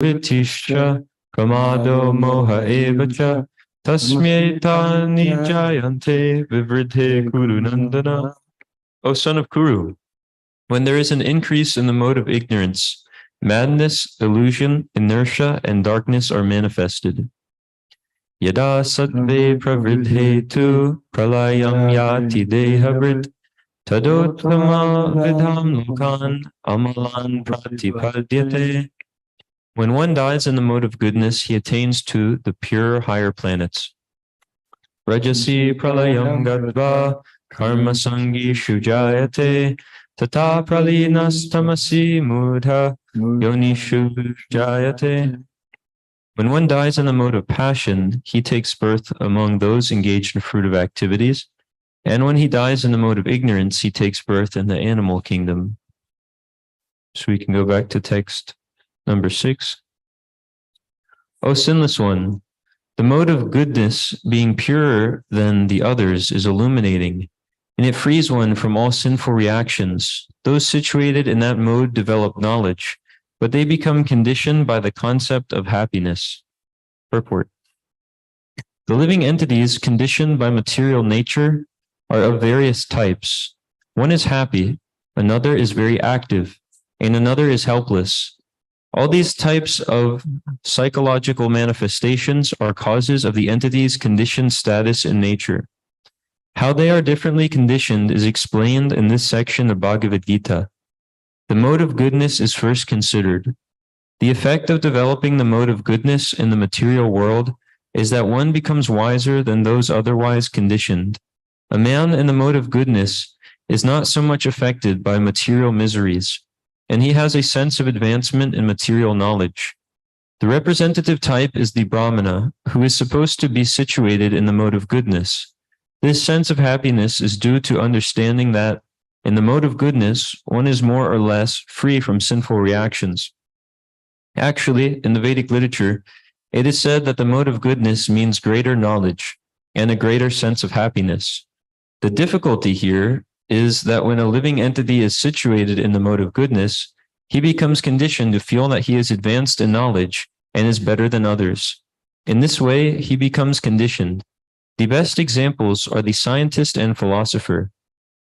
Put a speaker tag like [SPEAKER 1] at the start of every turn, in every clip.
[SPEAKER 1] Vitisha Pramado Moha Evacha Tasmyetani Jayante Vivridhe Kuru Nandana. O son of Kuru, when there is an increase in the mode of ignorance, madness, illusion, inertia, and darkness are manifested. Yada sattve pravridhetu pralayam yati dehavrit tadottama vidham lokan amalan pratipadyate. When one dies in the mode of goodness, he attains to the pure higher planets. Rajasi pralayam gadva karma sangi shujayate tata pralinas tamasi mudha yoni shujayate. When one dies in the mode of passion, he takes birth among those engaged in fruitive activities, and when he dies in the mode of ignorance, he takes birth in the animal kingdom. So we can go back to text number 6. O sinless one, the mode of goodness, being purer than the others, is illuminating, and it frees one from all sinful reactions. Those situated in that mode develop knowledge, but they become conditioned by the concept of happiness. Purport. The living entities conditioned by material nature are of various types. One is happy, another is very active, and another is helpless. All these types of psychological manifestations are causes of the entity's conditioned status in nature. How they are differently conditioned is explained in this section of Bhagavad-gita. The mode of goodness is first considered. The effect of developing the mode of goodness in the material world is that one becomes wiser than those otherwise conditioned. A man in the mode of goodness is not so much affected by material miseries, and he has a sense of advancement in material knowledge. The representative type is the Brahmana, who is supposed to be situated in the mode of goodness. This sense of happiness is due to understanding that, in the mode of goodness, one is more or less free from sinful reactions. Actually, in the Vedic literature, it is said that the mode of goodness means greater knowledge and a greater sense of happiness. The difficulty here is that when a living entity is situated in the mode of goodness, he becomes conditioned to feel that he is advanced in knowledge and is better than others. In this way, he becomes conditioned. The best examples are the scientist and philosopher.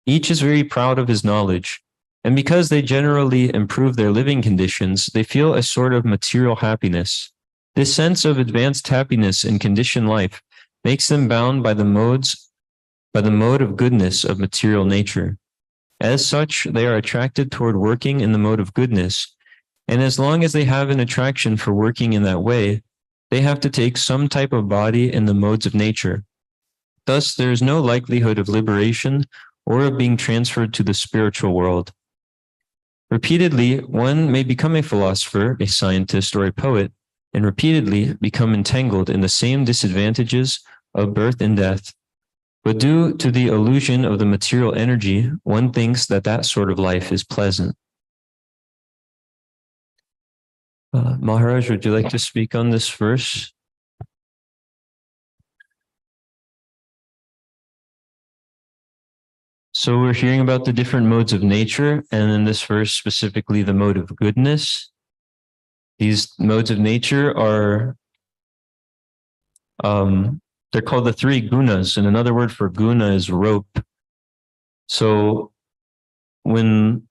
[SPEAKER 1] Each is very proud of his knowledge, and because they generally improve their living conditions, they feel a sort of material happiness. This sense of advanced happiness in conditioned life makes them bound by the mode of goodness of material nature. As such, they are attracted toward working in the mode of goodness, and as long as they have an attraction for working in that way, they have to take some type of body in the modes of nature. Thus, there is no likelihood of liberation or of being transferred to the spiritual world. Repeatedly, one may become a philosopher, a scientist, or a poet, and repeatedly become entangled in the same disadvantages of birth and death. But due to the illusion of the material energy, one thinks that that sort of life is pleasant. Maharaj, would you like to speak on this verse? So we're hearing about the different modes of nature, and in this verse specifically the mode of goodness. These modes of nature are they're called the 3 gunas, and another word for guna is rope. So when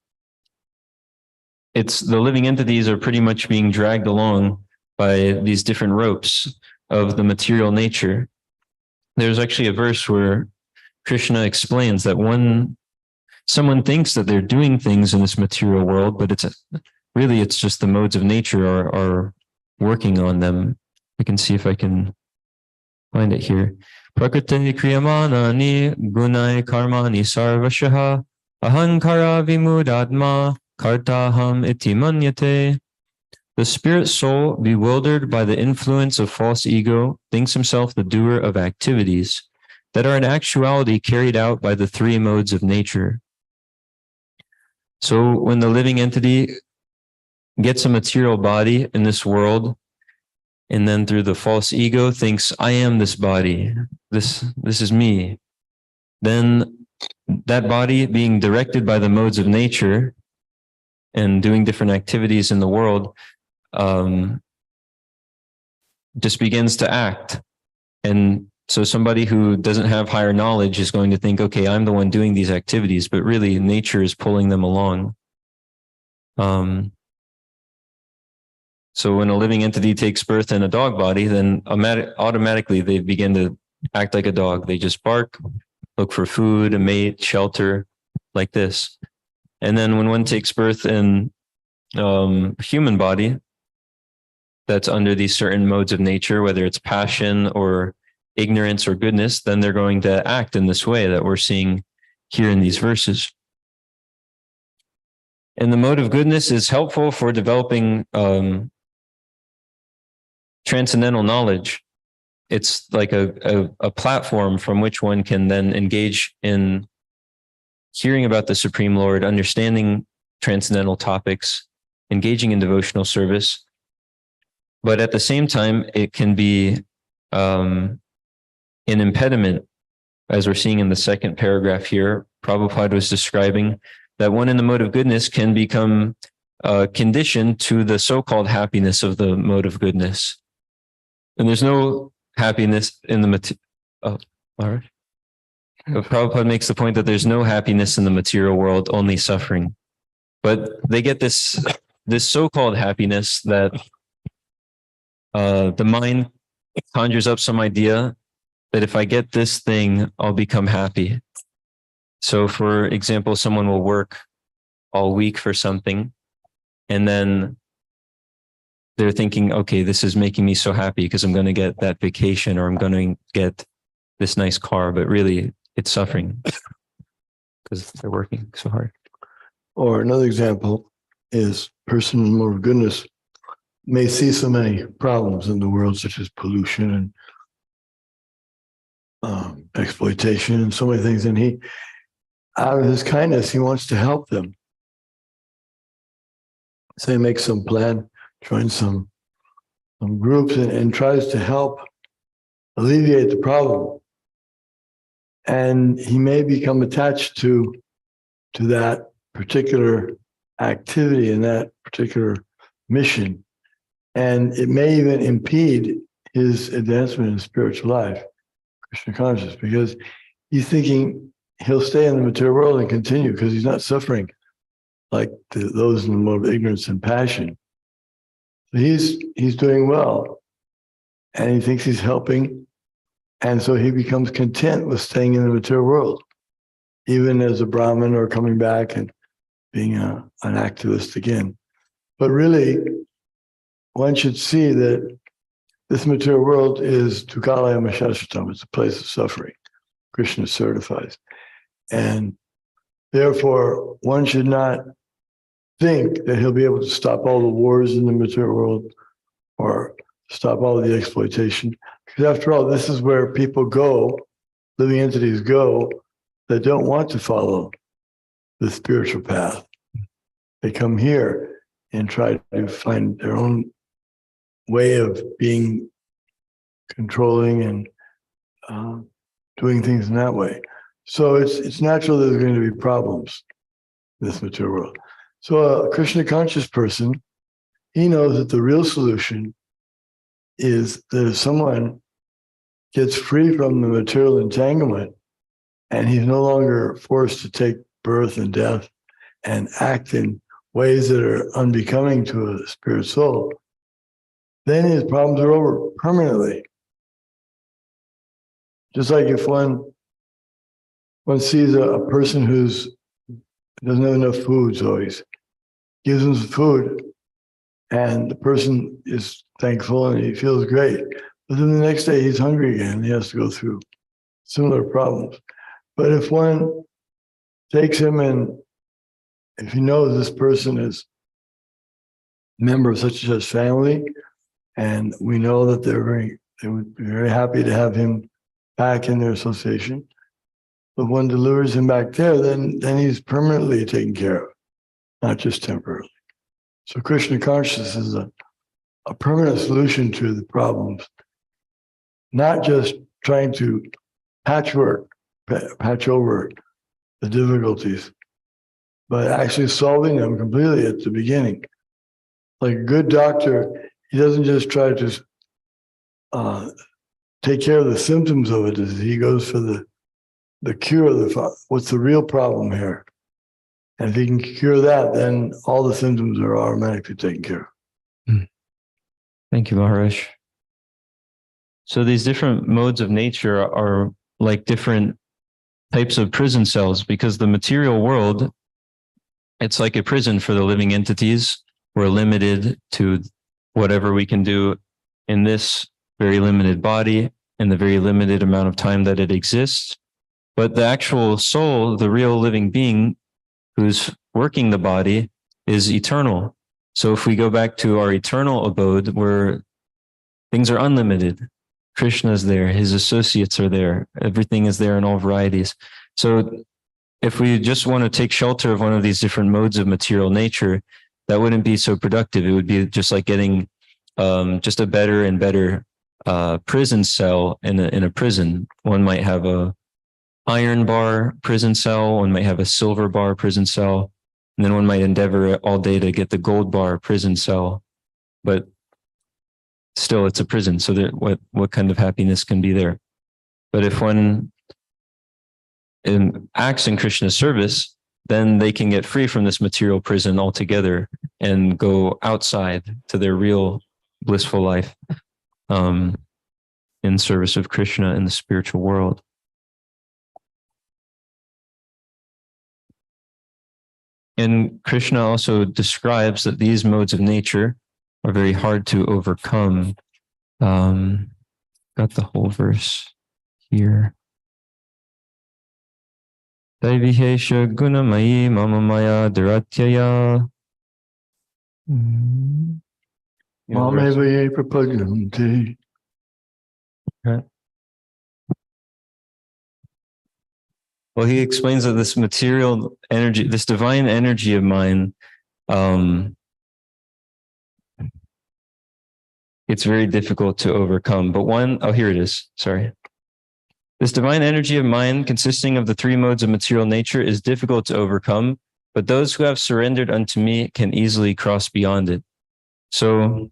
[SPEAKER 1] it's the living entities are pretty much being dragged along by these different ropes of the material nature. There's actually a verse where Krishna explains that someone thinks that they're doing things in this material world, but it's just the modes of nature are working on them. I can see if I can find it here. Prakriti kriyamanani gunai karmani sarvashaha ahankara vimudadma kartaham iti manyate. The spirit soul, bewildered by the influence of false ego, thinks himself the doer of activities that are in actuality carried out by the 3 modes of nature. So when the living entity gets a material body in this world, and then through the false ego thinks, I am this body, this is me, then that body being directed by the modes of nature and doing different activities in the world, just begins to act. And so somebody who doesn't have higher knowledge is going to think, okay, I'm the one doing these activities, but really nature is pulling them along. So when a living entity takes birth in a dog body, then automatically they begin to act like a dog. They just bark, look for food, a mate, shelter, like this. And then when one takes birth in a human body that's under these certain modes of nature, whether it's passion or ignorance or goodness, then they're going to act in this way that we're seeing here in these verses. And the mode of goodness is helpful for developing transcendental knowledge. It's like a platform from which one can then engage in hearing about the Supreme Lord, understanding transcendental topics, engaging in devotional service. But at the same time, it can be an impediment, as we're seeing in the second paragraph here. Prabhupada was describing that one in the mode of goodness can become conditioned to the so-called happiness of the mode of goodness. And there's no happiness in the material. Oh, all right. Prabhupada makes the point that there's no happiness in the material world, only suffering. But they get this so-called happiness that the mind conjures up some idea that if I get this thing, I'll become happy. So for example, someone will work all week for something, and then they're thinking, okay, this is making me so happy because I'm going to get that vacation or I'm going to get this nice car, but really it's suffering because they're working so hard.
[SPEAKER 2] Or another example is person in mode of goodness may see so many problems in the world, such as pollution and exploitation and so many things. And he, out of his kindness, he wants to help them. So he makes some plan, joins some groups and tries to help alleviate the problem. And he may become attached to that particular activity and that particular mission. And it may even impede his advancement in spiritual life, Krishna consciousness, because he's thinking he'll stay in the material world and continue because he's not suffering like those in the mode of ignorance and passion. So he's doing well, and he thinks he's helping, and so he becomes content with staying in the material world, even as a Brahmin or coming back and being an activist again. But really, one should see that this material world is Dukkhalayam Shashvatam. It's a place of suffering. Krishna certifies. And therefore, one should not think that he'll be able to stop all the wars in the material world or stop all the exploitation. Because after all, this is where people go, living entities go, that don't want to follow the spiritual path. They come here and try to find their own way of being controlling and doing things in that way. So it's natural that there's going to be problems in this material world. So a Krishna conscious person, he knows that the real solution is that if someone gets free from the material entanglement and he's no longer forced to take birth and death and act in ways that are unbecoming to a spirit soul, then his problems are over permanently. Just like if one sees a person who's doesn't have enough food, so he gives them some food, and the person is thankful and he feels great. But then the next day he's hungry again and he has to go through similar problems. But if one takes him and if he knows this person is a member of such and such family, and we know that they would be very happy to have him back in their association, but one delivers him back there, then he's permanently taken care of, not just temporarily. So Krishna consciousness is a permanent solution to the problems, not just trying to patch over the difficulties, but actually solving them completely at the beginning. Like a good doctor, he doesn't just try to take care of the symptoms of it. He goes for the cure of what's the real problem here. And if he can cure that, then all the symptoms are automatically taken care of.
[SPEAKER 1] Thank you, Maharaj. So these different modes of nature are like different types of prison cells, because the material world, it's like a prison for the living entities. We're limited to whatever we can do in this very limited body in the very limited amount of time that it exists. But the actual soul, the real living being who's working the body, is eternal. So if we go back to our eternal abode where things are unlimited, Krishna is there, his associates are there, everything is there in all varieties. So if we just want to take shelter of one of these different modes of material nature, that wouldn't be so productive. It would be just like getting just a better and better prison cell in a prison. One might have a iron bar prison cell, one might have a silver bar prison cell, and then one might endeavor all day to get the gold bar prison cell. But still, it's a prison. So what kind of happiness can be there? But if one acts in Krishna's service, then they can get free from this material prison altogether and go outside to their real blissful life in service of Krishna in the spiritual world. And Krishna also describes that these modes of nature are very hard to overcome. Got the whole verse here. Daivihesha gunamayi mamamaya dharatyaya.
[SPEAKER 2] Mameva prapajanti.
[SPEAKER 1] Right. Well, he explains that this material energy, this divine energy of mine, it's very difficult to overcome. But here it is. Sorry. This divine energy of mind, consisting of the three modes of material nature, is difficult to overcome, but those who have surrendered unto me can easily cross beyond it. So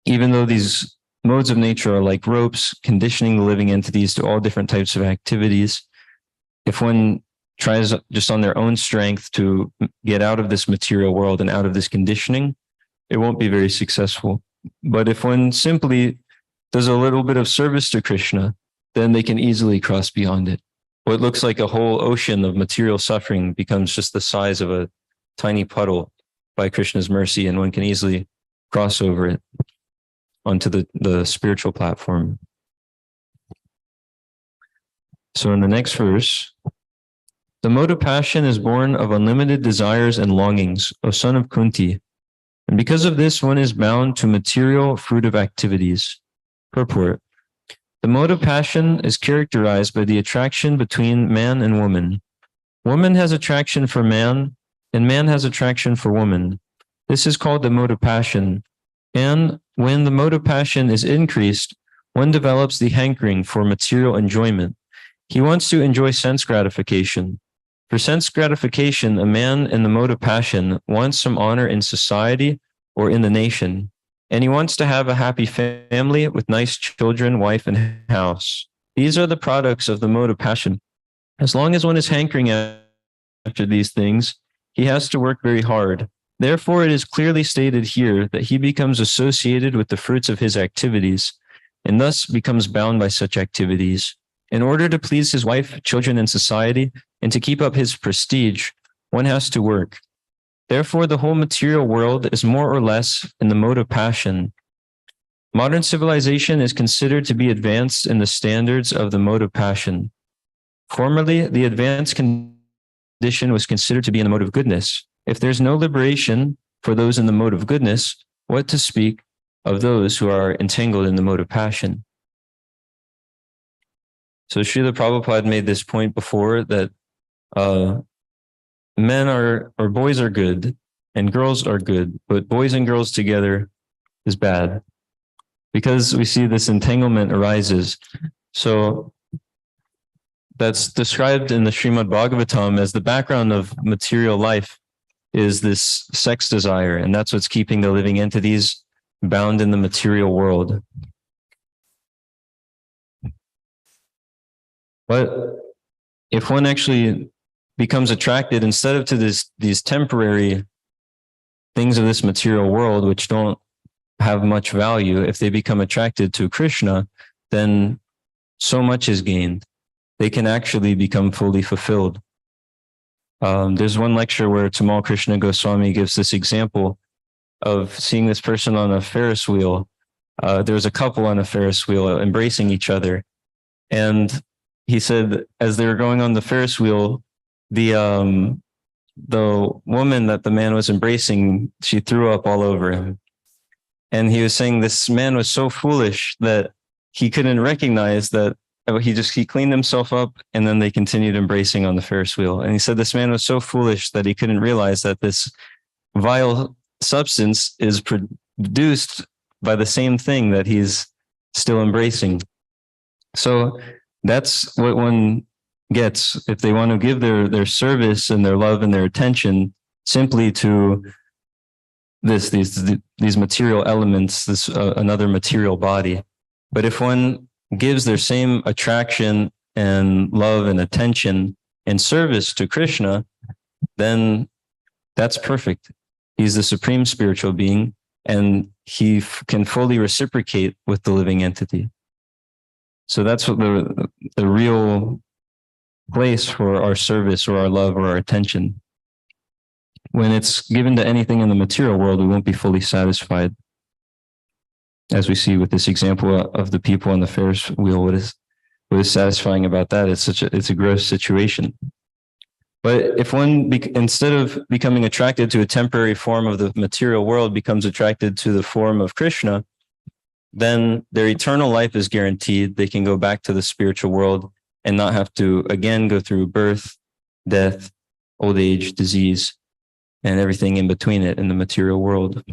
[SPEAKER 1] even though these modes of nature are like ropes, conditioning the living entities to all different types of activities, if one tries just on their own strength to get out of this material world and out of this conditioning, it won't be very successful. But if one simply does a little bit of service to Krishna, then they can easily cross beyond it. What looks like a whole ocean of material suffering becomes just the size of a tiny puddle by Krishna's mercy, and one can easily cross over it onto the spiritual platform. So in the next verse, the mode of passion is born of unlimited desires and longings, O son of Kunti. And because of this, one is bound to material fruitive activities. Purport. The mode of passion is characterized by the attraction between man and woman. Woman has attraction for man, and man has attraction for woman. This is called the mode of passion. And when the mode of passion is increased, one develops the hankering for material enjoyment. He wants to enjoy sense gratification. For sense gratification, a man in the mode of passion wants some honor in society or in the nation, and he wants to have a happy family with nice children, wife, and house. These are the products of the mode of passion. As long as one is hankering after these things, he has to work very hard. Therefore, it is clearly stated here that he becomes associated with the fruits of his activities, and thus becomes bound by such activities. In order to please his wife, children, and society, and to keep up his prestige, one has to work. Therefore, the whole material world is more or less in the mode of passion. Modern civilization is considered to be advanced in the standards of the mode of passion. Formerly, the advanced condition was considered to be in the mode of goodness. If there's no liberation for those in the mode of goodness, what to speak of those who are entangled in the mode of passion? So Srila Prabhupada made this point before that men or boys are good and girls are good, but boys and girls together is bad because we see this entanglement arises. So that's described in the Srimad Bhagavatam as the background of material life is this sex desire, and that's what's keeping the living entities bound in the material world. But if one actually becomes attracted instead of to these temporary things of this material world, which don't have much value, if they become attracted to Krishna, then so much is gained. They can actually become fully fulfilled. There's one lecture where Tamal Krishna Goswami gives this example of seeing this person on a Ferris wheel. There was a couple on a Ferris wheel embracing each other. And he said, as they were going on the Ferris wheel, the woman that the man was embracing, she threw up all over him. And he was saying this man was so foolish that he couldn't recognize that he cleaned himself up, and then they continued embracing on the Ferris wheel. And he said this man was so foolish that he couldn't realize that this vile substance is produced by the same thing that he's still embracing. So that's what one gets if they want to give their service and their love and their attention simply to these material elements, this another material body. But if one gives their same attraction and love and attention and service to Krishna, then that's perfect. He's the supreme spiritual being, and he can fully reciprocate with the living entity. So that's what the real place for our service or our love or our attention. When it's given to anything in the material world, we won't be fully satisfied. As we see with this example of the people on the Ferris wheel, what is satisfying about that? It's a gross situation. But if one, instead of becoming attracted to a temporary form of the material world, becomes attracted to the form of Krishna, then their eternal life is guaranteed. They can go back to the spiritual world and not have to again go through birth, death, old age, disease, and everything in between it in the material world.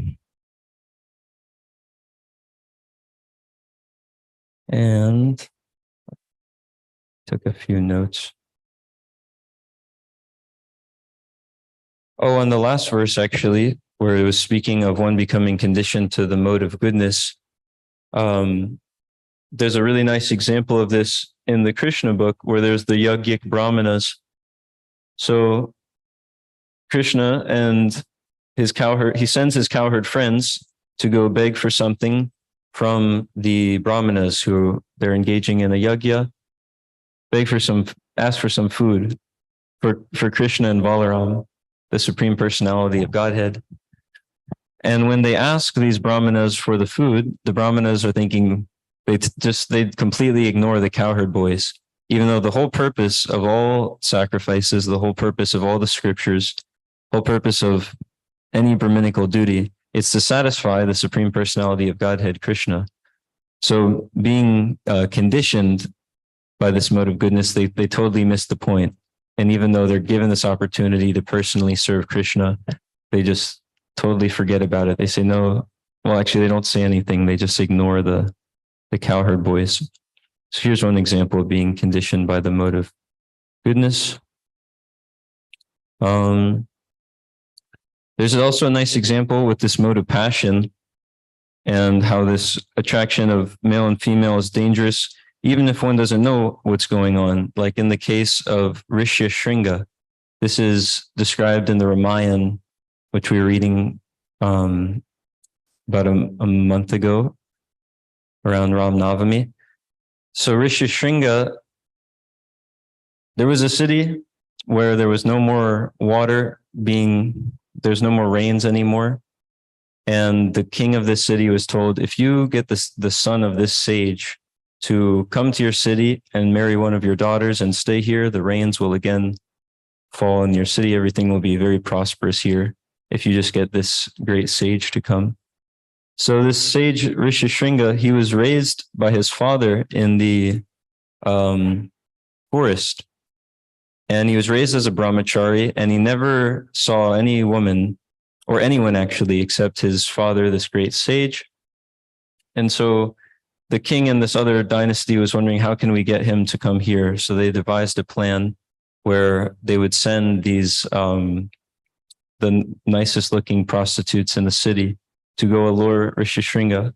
[SPEAKER 1] And took a few notes. Oh, on the last verse, actually, where it was speaking of one becoming conditioned to the mode of goodness, there's a really nice example of this in the Krishna book where there's the Yajnik Brahmanas. So Krishna and his cowherd, he sends his cowherd friends to go beg for something from the Brahmanas who they're engaging in a yajna, ask for some food for Krishna and Balaram, the Supreme Personality of Godhead. And when they ask these Brahmanas for the food, the Brahmanas are thinking they completely ignore the cowherd boys, even though the whole purpose of all sacrifices, the whole purpose of all the scriptures, whole purpose of any Brahminical duty, it's to satisfy the Supreme Personality of Godhead, Krishna. So being conditioned by this mode of goodness, they totally miss the point. And even though they're given this opportunity to personally serve Krishna, they just totally forget about it. They say no. Well, actually, they don't say anything. They just ignore the cowherd boys. So here's one example of being conditioned by the mode of goodness. There's also a nice example with this mode of passion and how this attraction of male and female is dangerous, even if one doesn't know what's going on. Like in the case of Rishi Shringa, this is described in the Ramayana, which we were reading about a month ago around Ram Navami. So Rishi Shringa, there was a city where there was no more water there's no more rains anymore. And the king of this city was told, if you get the son of this sage to come to your city and marry one of your daughters and stay here, the rains will again fall in your city. Everything will be very prosperous here if you just get this great sage to come. So this sage, Rishi Shringa, he was raised by his father in the forest. And he was raised as a brahmachari, and he never saw any woman or anyone actually except his father, this great sage. And so the king in this other dynasty was wondering, how can we get him to come here? So they devised a plan where they would send these, the nicest looking prostitutes in the city to go allure Rishi Shringa.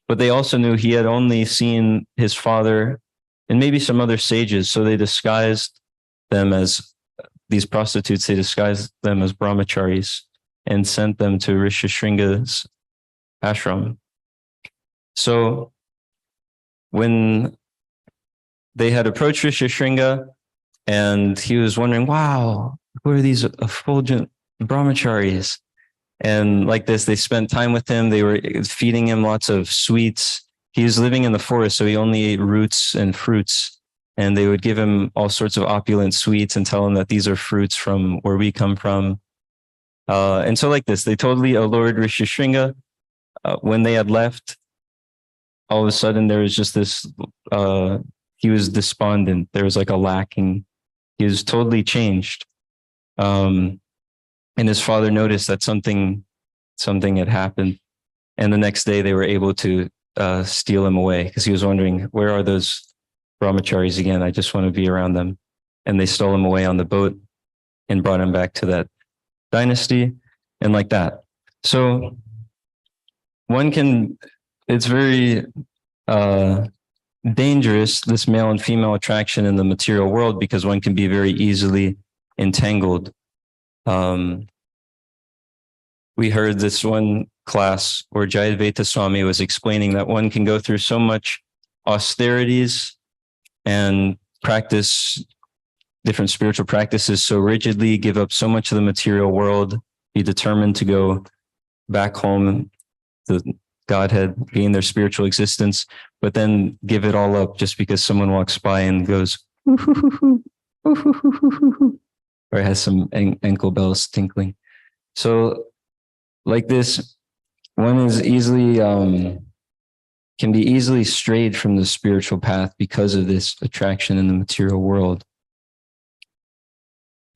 [SPEAKER 1] But they also knew he had only seen his father and maybe some other sages. So they disguised them as these prostitutes. They disguised them as brahmacharis and sent them to Rishi Shringa's ashram. So when they had approached Rishi Shringa, and he was wondering, wow, who are these effulgent brahmacharis? And like this, they spent time with him. They were feeding him lots of sweets. He was living in the forest, so he only ate roots and fruits. And they would give him all sorts of opulent sweets and tell him that these are fruits from where we come from. And so like this, they totally allured Rishi Shringa. When they had left, all of a sudden there was just this, he was despondent. There was like a lacking. He was totally changed. And his father noticed that something had happened. And the next day they were able to steal him away because he was wondering, where are those brahmacharis again? I just want to be around them. And they stole him away on the boat and brought him back to that dynasty and like that. So it's very dangerous, this male and female attraction in the material world, because one can be very easily entangled. We heard this one class where Jayadvaita Swami was explaining that one can go through so much austerities and practice different spiritual practices so rigidly, give up so much of the material world, be determined to go back home, the Godhead, gain their spiritual existence, but then give it all up just because someone walks by and goes, or it has some ankle bells tinkling. So like this, one is easily, can be easily strayed from the spiritual path because of this attraction in the material world.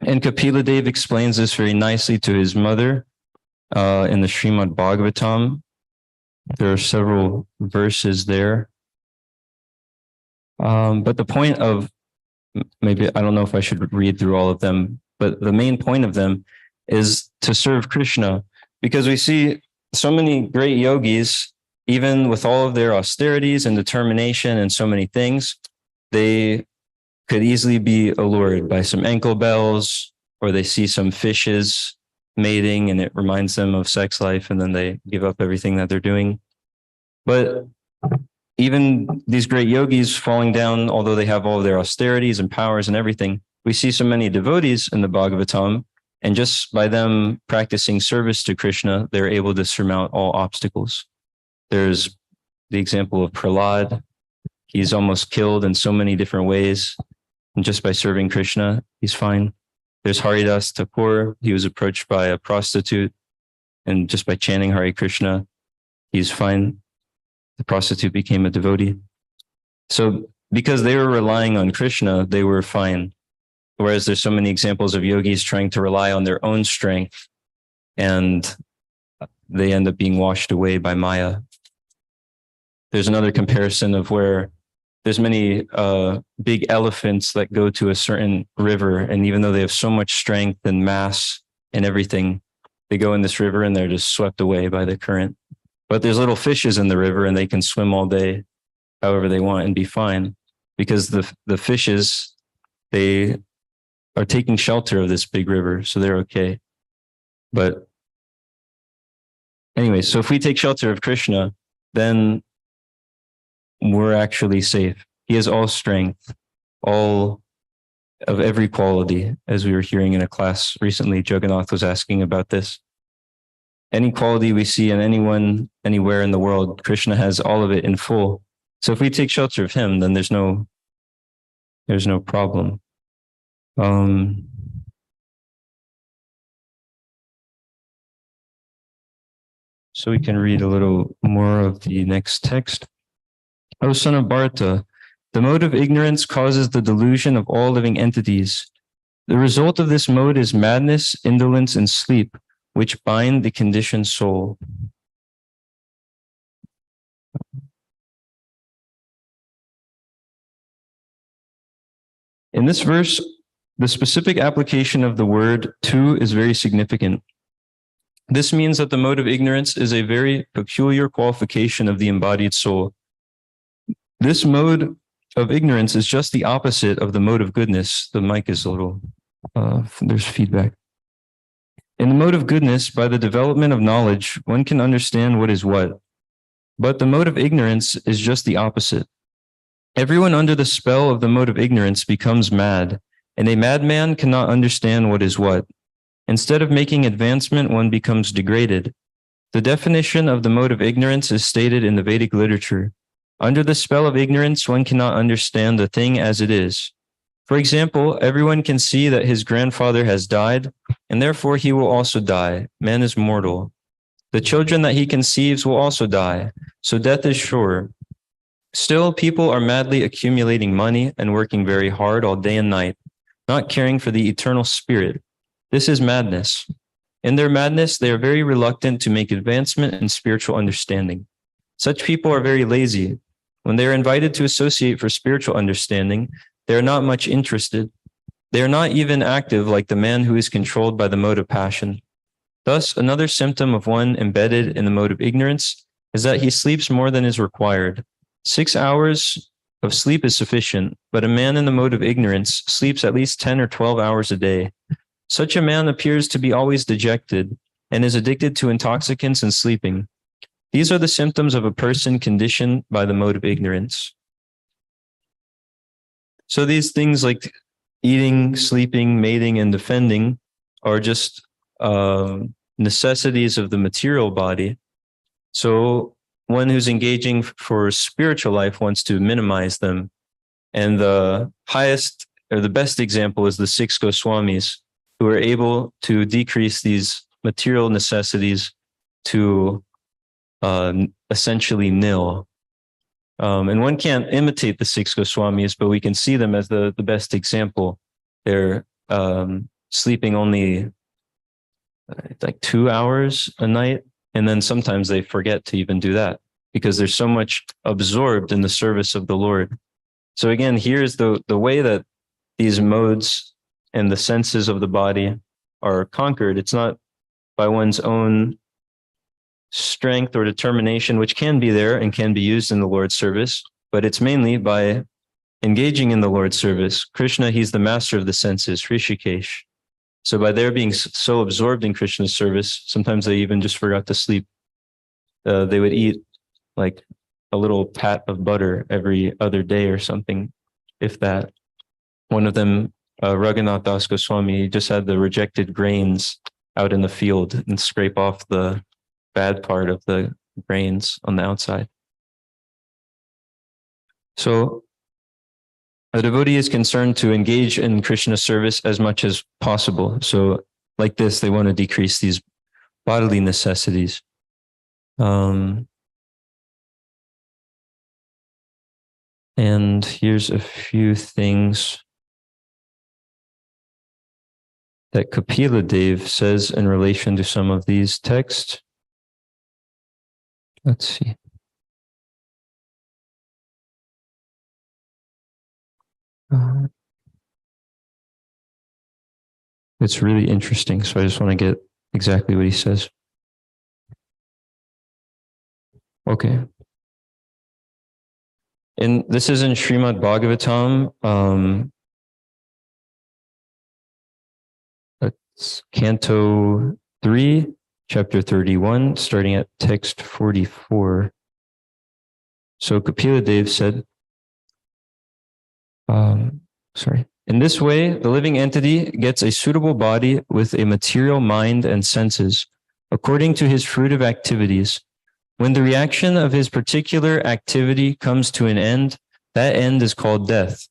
[SPEAKER 1] And Kapila Dev explains this very nicely to his mother in the Srimad Bhagavatam. There are several verses there. But the point of, maybe, I don't know if I should read through all of them, but the main point of them is to serve Krishna, because we see so many great yogis, even with all of their austerities and determination and so many things, they could easily be allured by some ankle bells, or they see some fishes mating and it reminds them of sex life, and then they give up everything that they're doing. But even these great yogis falling down, although they have all of their austerities and powers and everything, we see so many devotees in the Bhagavatam, and just by them practicing service to Krishna, they're able to surmount all obstacles. There's the example of Prahlad. He's almost killed in so many different ways, and just by serving Krishna, he's fine. There's Haridas Thakur. He was approached by a prostitute, and just by chanting Hare Krishna, he's fine. The prostitute became a devotee. So because they were relying on Krishna, they were fine. Whereas there's so many examples of yogis trying to rely on their own strength, and they end up being washed away by Maya. There's another comparison of where there's many big elephants that go to a certain river, and even though they have so much strength and mass and everything, they go in this river and they're just swept away by the current. But there's little fishes in the river, and they can swim all day however they want and be fine, because the fishes, they are taking shelter of this big river, so they're okay. But anyway, so if we take shelter of Krishna, then we're actually safe. He has all strength, all of every quality, as we were hearing in a class recently. Jagannath was asking about this. Any quality we see in anyone, anywhere in the world, Krishna has all of it in full. So if we take shelter of him, then there's no problem. So we can read a little more of the next text. O son of Bharata, the mode of ignorance causes the delusion of all living entities. The result of this mode is madness, indolence, and sleep, which bind the conditioned soul. In this verse, the specific application of the word "to" is very significant. This means that the mode of ignorance is a very peculiar qualification of the embodied soul. This mode of ignorance is just the opposite of the mode of goodness. The mic is a little, there's feedback. In the mode of goodness, by the development of knowledge, one can understand what is what. But the mode of ignorance is just the opposite. Everyone under the spell of the mode of ignorance becomes mad, and a madman cannot understand what is what. Instead of making advancement, one becomes degraded. The definition of the mode of ignorance is stated in the Vedic literature. Under the spell of ignorance, one cannot understand the thing as it is. For example, everyone can see that his grandfather has died, and therefore he will also die. Man is mortal. The children that he conceives will also die, so death is sure. Still, people are madly accumulating money and working very hard all day and night, not caring for the eternal spirit. This is madness. In their madness, they are very reluctant to make advancement in spiritual understanding. Such people are very lazy. When they are invited to associate for spiritual understanding, they are not much interested. They are not even active like the man who is controlled by the mode of passion. Thus, another symptom of one embedded in the mode of ignorance is that he sleeps more than is required. 6 hours of sleep is sufficient, but a man in the mode of ignorance sleeps at least 10 or 12 hours a day. Such a man appears to be always dejected and is addicted to intoxicants and sleeping. These are the symptoms of a person conditioned by the mode of ignorance. So these things like eating, sleeping, mating, and defending are just necessities of the material body. So one who's engaging for spiritual life wants to minimize them. And the highest or the best example is the 6 Goswamis, who are able to decrease these material necessities to essentially nil. And one can't imitate the 6 Goswamis, but we can see them as the best example. They're sleeping only like 2 hours a night, and then sometimes they forget to even do that because they're so much absorbed in the service of the Lord. So again, here's the way that these modes and the senses of the body are conquered. It's not by one's own strength or determination, which can be there and can be used in the Lord's service, but it's mainly by engaging in the Lord's service. Krishna, he's the master of the senses, Rishikesh. So by their being so absorbed in Krishna's service, sometimes they even just forgot to sleep. They would eat like a little pat of butter every other day or something, if that. One of them, Raghunath Das Goswami, just had the rejected grains out in the field and scrape off the bad part of the grains on the outside. So a devotee is concerned to engage in Krishna's service as much as possible. So like this, they want to decrease these bodily necessities. And here's a few things that Kapila Dev says in relation to some of these texts. Let's see. It's really interesting, so I just want to get exactly what he says. Okay. And this is in Srimad Bhagavatam, it's Canto 3, Chapter 31, starting at text 44. So Kapila Dev said, in this way, the living entity gets a suitable body with a material mind and senses, according to his fruitive activities. When the reaction of his particular activity comes to an end, that end is called death.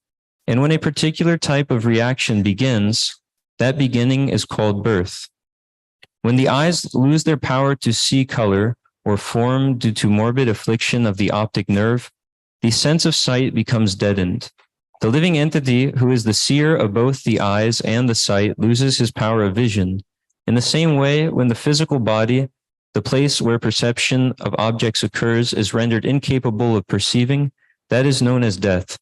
[SPEAKER 1] And when a particular type of reaction begins, that beginning is called birth. When the eyes lose their power to see color or form due to morbid affliction of the optic nerve, the sense of sight becomes deadened. The living entity, who is the seer of both the eyes and the sight, loses his power of vision. In the same way, when the physical body, the place where perception of objects occurs, is rendered incapable of perceiving, that is known as death.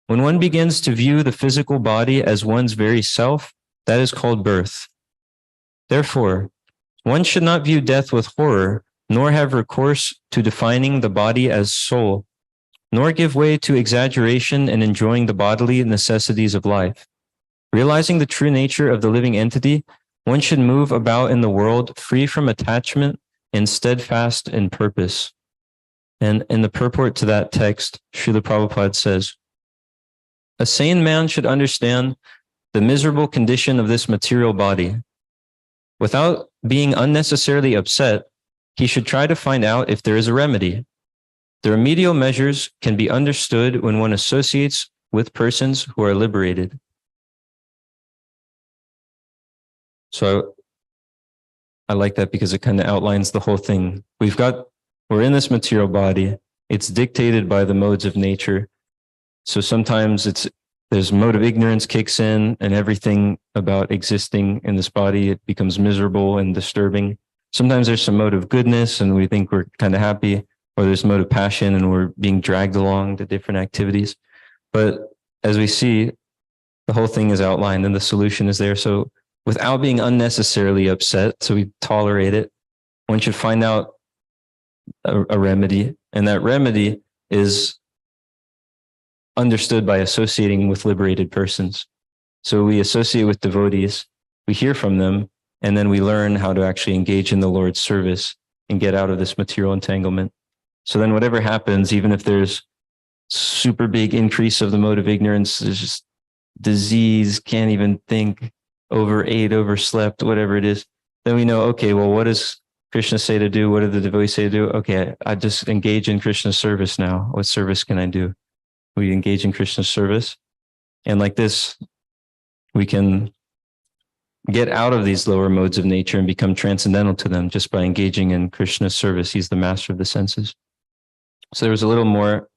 [SPEAKER 1] When one begins to view the physical body as one's very self, that is called birth. Therefore, one should not view death with horror, nor have recourse to defining the body as soul. nor give way to exaggeration and enjoying the bodily necessities of life. Realizing the true nature of the living entity, one should move about in the world free from attachment and steadfast in purpose. And in the purport to that text, Srila Prabhupada says, a sane man should understand the miserable condition of this material body. Without being unnecessarily upset, he should try to find out if there is a remedy. The remedial measures can be understood when one associates with persons who are liberated. So I like that because it kind of outlines the whole thing. We're in this material body. It's dictated by the modes of nature. So sometimes there's mode of ignorance kicks in and everything about existing in this body, it becomes miserable and disturbing. Sometimes there's some mode of goodness and we think we're kind of happy, or there's mode of passion and we're being dragged along to different activities. But as we see, the whole thing is outlined and the solution is there. So without being unnecessarily upset, so we tolerate it, one should find out a remedy, and that remedy is understood by associating with liberated persons. So we associate with devotees, we hear from them, and then we learn how to actually engage in the Lord's service and get out of this material entanglement. So then whatever happens, even if there's super big increase of the mode of ignorance, there's just disease, can't even think, overate, overslept, whatever it is, then we know, okay, well, what does Krishna say to do? What do the devotees say to do? Okay, I just engage in Krishna's service now. What service can I do? We engage in Krishna's service. And like this, we can get out of these lower modes of nature and become transcendental to them just by engaging in Krishna's service. He's the master of the senses. So there was a little more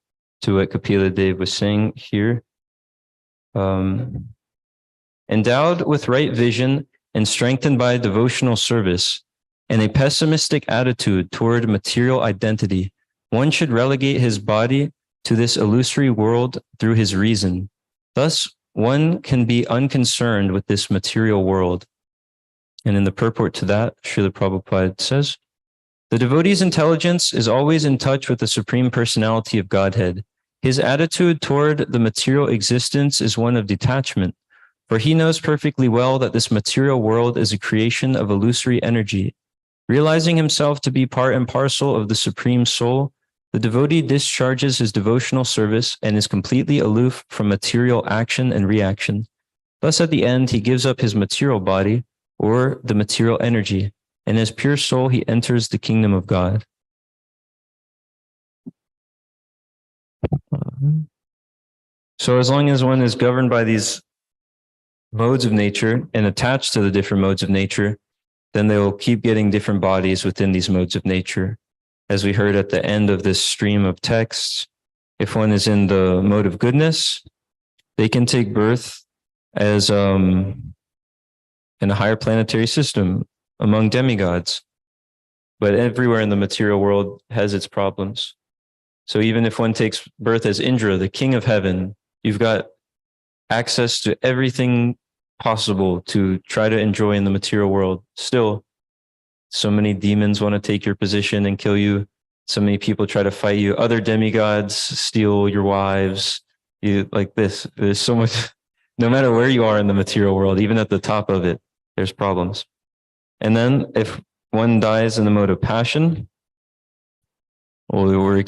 [SPEAKER 1] to what Kapila Dev was saying here. Endowed with right vision and strengthened by devotional service and a pessimistic attitude toward material identity, one should relegate his body to this illusory world through his reason. Thus, one can be unconcerned with this material world. And in the purport to that, Srila Prabhupada says, the devotee's intelligence is always in touch with the Supreme Personality of Godhead. His attitude toward the material existence is one of detachment, for he knows perfectly well that this material world is a creation of illusory energy. Realizing himself to be part and parcel of the Supreme Soul, the devotee discharges his devotional service and is completely aloof from material action and reaction. Thus, at the end, he gives up his material body, or the material energy, and as pure soul, he enters the kingdom of God. So as long as one is governed by these modes of nature and attached to the different modes of nature, then they will keep getting different bodies within these modes of nature. As we heard at the end of this stream of texts, if one is in the mode of goodness, they can take birth as in a higher planetary system among demigods. But everywhere in the material world has its problems. So even if one takes birth as Indra, the king of heaven, you've got access to everything possible to try to enjoy in the material world. Still, so many demons want to take your position and kill you. So many people try to fight you. Other demigods steal your wives. You like this. There's so much, no matter where you are in the material world, even at the top of it, there's problems. And then if one dies in the mode of passion, well, we're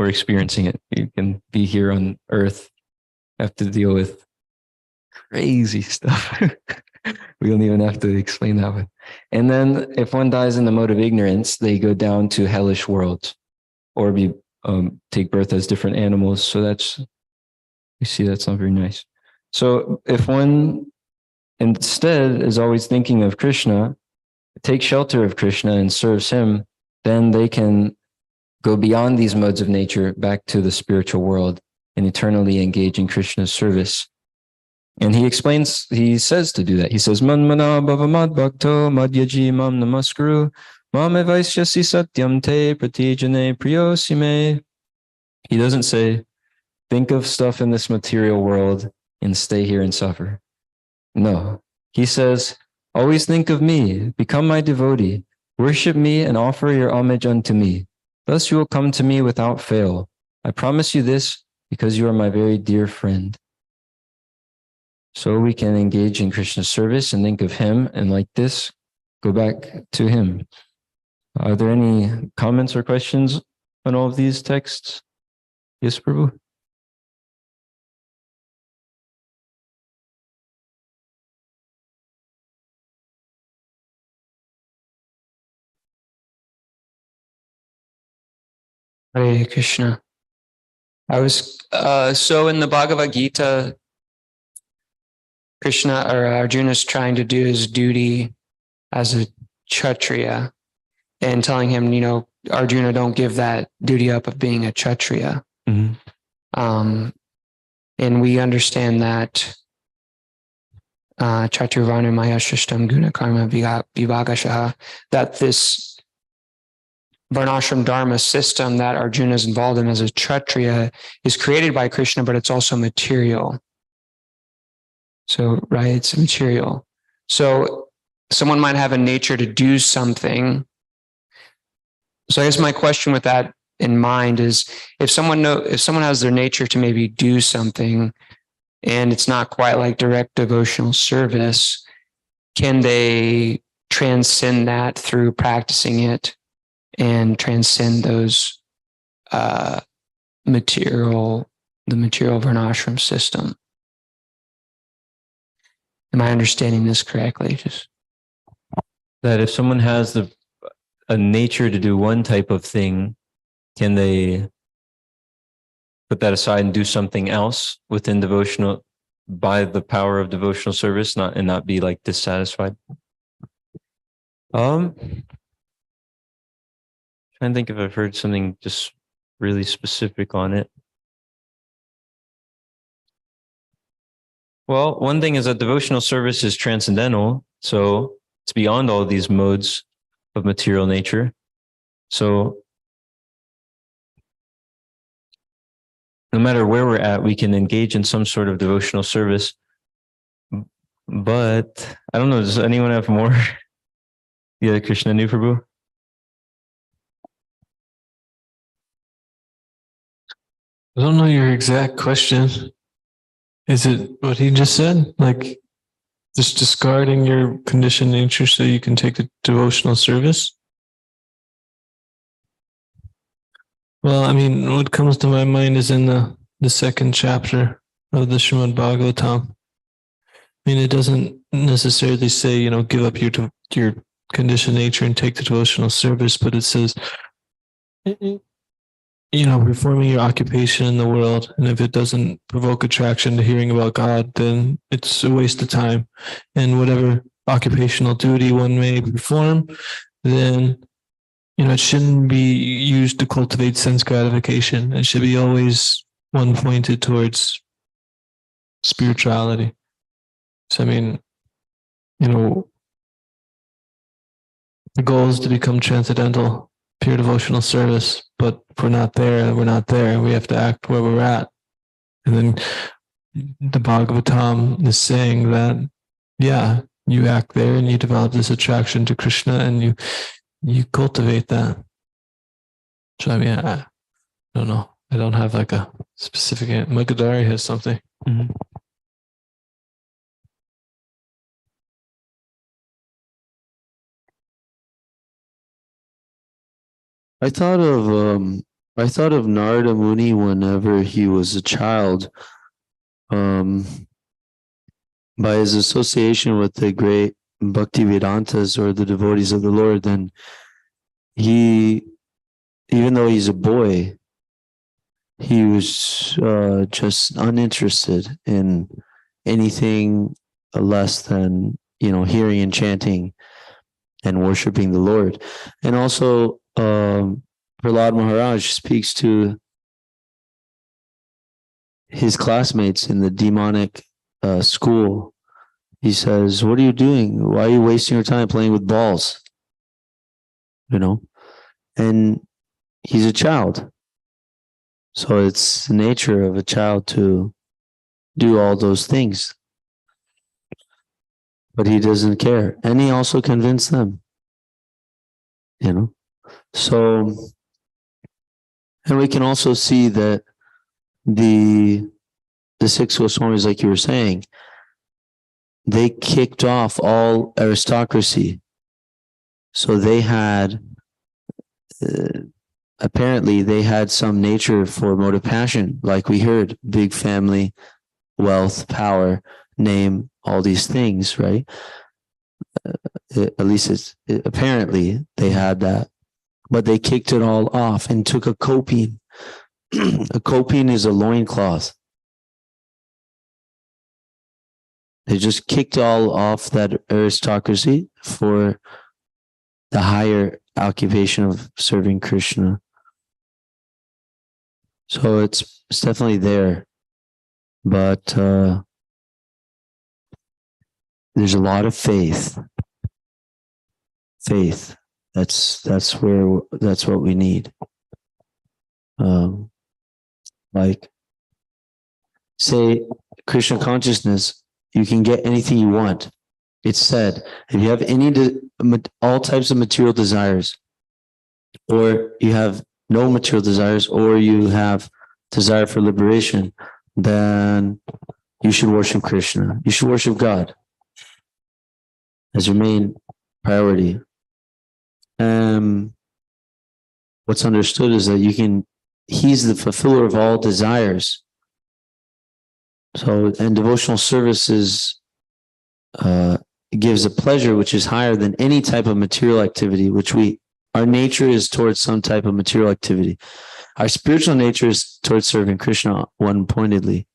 [SPEAKER 1] experiencing it. You can be here on earth, have to deal with crazy stuff. We don't even have to explain that one. And then if one dies in the mode of ignorance, they go down to hellish worlds or take birth as different animals. So you see, that's not very nice. So if one instead is always thinking of Krishna, take shelter of Krishna and serves him, then they can go beyond these modes of nature back to the spiritual world and eternally engage in Krishna's service. And he says to do that. He says, Man mana bhavamad bhakto madhyaji mam namaskuru mam evaisyasi satyam te pratijane priyosime. He doesn't say, think of stuff in this material world and stay here and suffer. No, he says, always think of me, become my devotee, worship me and offer your homage unto me. Thus you will come to me without fail. I promise you this,
[SPEAKER 3] because you are my very dear friend. So we can engage in Krishna's service and think of him, and like this, go back to him. Are there any comments or questions on all of these texts? Yes, Prabhu?
[SPEAKER 4] Hare Krishna. I was so in the Bhagavad-gita, Krishna or Arjuna is trying to do his duty as a Kshatriya and telling him, Arjuna, don't give that duty up of being a Kshatriya.
[SPEAKER 3] Mm-hmm.
[SPEAKER 4] And we understand that Chaturvarna Maya Shrishtam Guna Karma Vibhagashaha, that this Varnashram Dharma system that Arjuna is involved in as a Kshatriya is created by Krishna, but it's also material. So, right, it's material. So someone might have a nature to do something. So I guess my question with that in mind is, if someone has their nature to maybe do something and it's not quite like direct devotional service, can they transcend that through practicing it and transcend those the material varnashram system? Am I understanding this correctly? Just
[SPEAKER 3] That if someone has a nature to do one type of thing, can they put that aside and do something else within devotional, by the power of devotional service, not be like dissatisfied? Trying to think if I've heard something just really specific on it. Well, one thing is that devotional service is transcendental, so it's beyond all these modes of material nature. So no matter where we're at, we can engage in some sort of devotional service. But I don't know, does anyone have more? Yeah, Krishna New Prabhu?
[SPEAKER 5] I don't know your exact question. Is it what he just said? Like just discarding your conditioned nature so you can take the devotional service? Well, I mean, what comes to my mind is in the second chapter of the Srimad Bhagavatam. I mean, it doesn't necessarily say, give up your conditioned nature and take the devotional service, but it says, performing your occupation in the world. And if it doesn't provoke attraction to hearing about God, then it's a waste of time. And whatever occupational duty one may perform, then, it shouldn't be used to cultivate sense gratification. It should be always one pointed towards spirituality. So, I mean, the goal is to become transcendental, pure devotional service. But if we're not there, we're not there. We have to act where we're at. And then the Bhagavatam is saying that, yeah, you act there and you develop this attraction to Krishna and you cultivate that. So, I mean, I don't know. I don't have like a specific. Magadari has something.
[SPEAKER 3] Mm-hmm.
[SPEAKER 6] I thought of Narada Muni whenever he was a child, by his association with the great Bhakti Vedantas or the devotees of the Lord. Then he, even though he's a boy, he was just uninterested in anything less than hearing and chanting and worshiping the Lord. And also Prahlad Maharaj speaks to his classmates in the demonic school. He says, "What are you doing? Why are you wasting your time playing with balls?" And he's a child. So it's the nature of a child to do all those things. But he doesn't care. And he also convinced them. So, and we can also see that the six Goswamis, like you were saying, they kicked off all aristocracy. So they had, apparently they had some nature for mode of passion, like we heard, big family, wealth, power, name, all these things, right? At least apparently they had that, but they kicked it all off and took a copine. A copine is a loincloth. They just kicked all off that aristocracy for the higher occupation of serving Krishna. So it's definitely there, but there's a lot of faith. Faith. That's what we need. Like, say, Krishna consciousness, you can get anything you want. It's said, if you have all types of material desires, or you have no material desires, or you have desire for liberation, then you should worship Krishna. You should worship God as your main priority. What's understood is that he's the fulfiller of all desires. So, and devotional service gives a pleasure which is higher than any type of material activity, our nature is towards some type of material activity. Our spiritual nature is towards serving Krishna one-pointedly.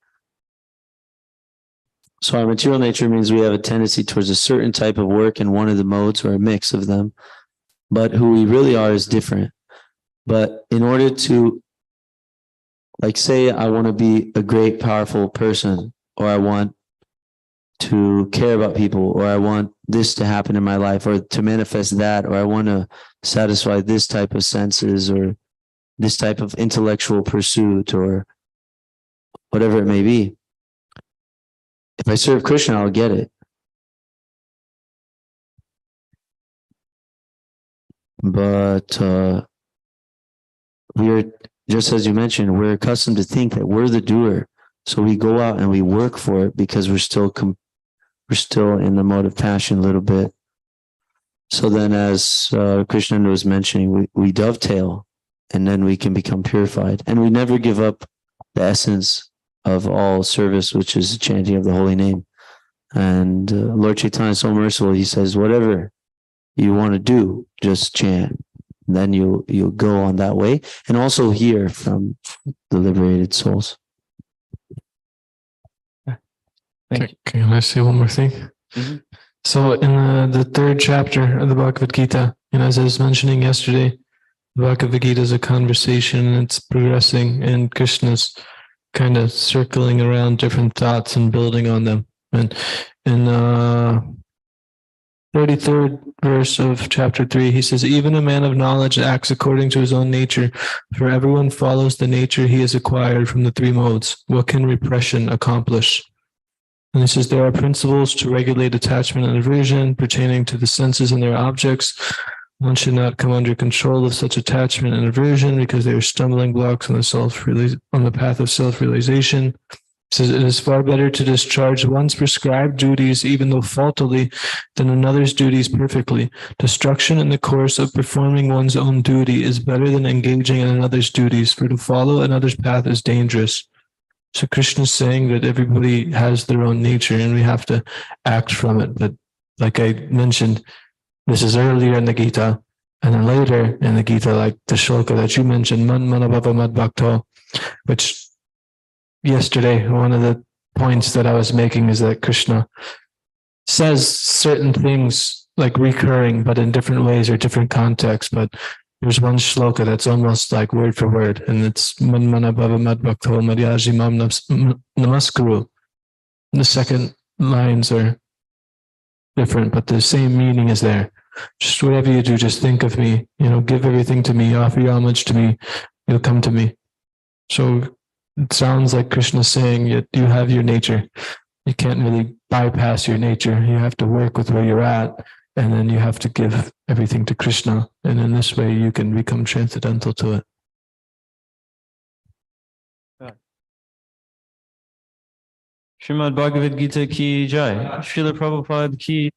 [SPEAKER 6] So our material nature means we have a tendency towards a certain type of work in one of the modes or a mix of them. But who we really are is different. But in order to, like, say I want to be a great, powerful person, or I want to care about people, or I want this to happen in my life, or to manifest that, or I want to satisfy this type of senses, or this type of intellectual pursuit, or whatever it may be. If I serve Krishna, I'll get it. But we are, just as you mentioned, we're accustomed to think that we're the doer. So we go out and we work for it because we're still in the mode of passion a little bit. So then, as Krishna was mentioning, we dovetail, and then we can become purified. And we never give up the essence of all service, which is the chanting of the holy name. And Lord Chaitanya is so merciful. He says, whatever you want to do, just chant. And then you'll go on that way, and also hear from the liberated souls.
[SPEAKER 5] Can I say one more thing?
[SPEAKER 3] Mm-hmm.
[SPEAKER 5] So in the third chapter of the Bhagavad-gita, as I was mentioning yesterday, the Bhagavad-gita is a conversation, and it's progressing, and Krishna's kind of circling around different thoughts and building on them. And in 33rd verse of chapter 3, he says, even a man of knowledge acts according to his own nature, for everyone follows the nature he has acquired from the three modes. What can repression accomplish? And he says, there are principles to regulate attachment and aversion pertaining to the senses and their objects. One should not come under control of such attachment and aversion because they are stumbling blocks on the path of self-realization. He says, it is far better to discharge one's prescribed duties, even though faultily, than another's duties perfectly. Destruction in the course of performing one's own duty is better than engaging in another's duties, for to follow another's path is dangerous. So Krishna is saying that everybody has their own nature and we have to act from it. But like I mentioned, this is earlier in the Gita, and then later in the Gita, like the shloka that you mentioned, Man Manabhava Mad Bhakto, which yesterday, one of the points that I was making is that Krishna says certain things like recurring, but in different ways or different contexts. But there's one shloka that's almost like word for word, and it's Man Manabhava Mad Bhakto Madhyaji Mam Namaskuru. The second lines are different, but the same meaning is there. Just whatever you do, just think of me, give everything to me, offer your homage to me, you'll come to me. So it sounds like Krishna saying that you have your nature. You can't really bypass your nature. You have to work with where you're at, and then you have to give everything to Krishna. And in this way, you can become transcendental to it.
[SPEAKER 1] Srimad Bhagavad-gita ki jai. Srila Prabhupada ki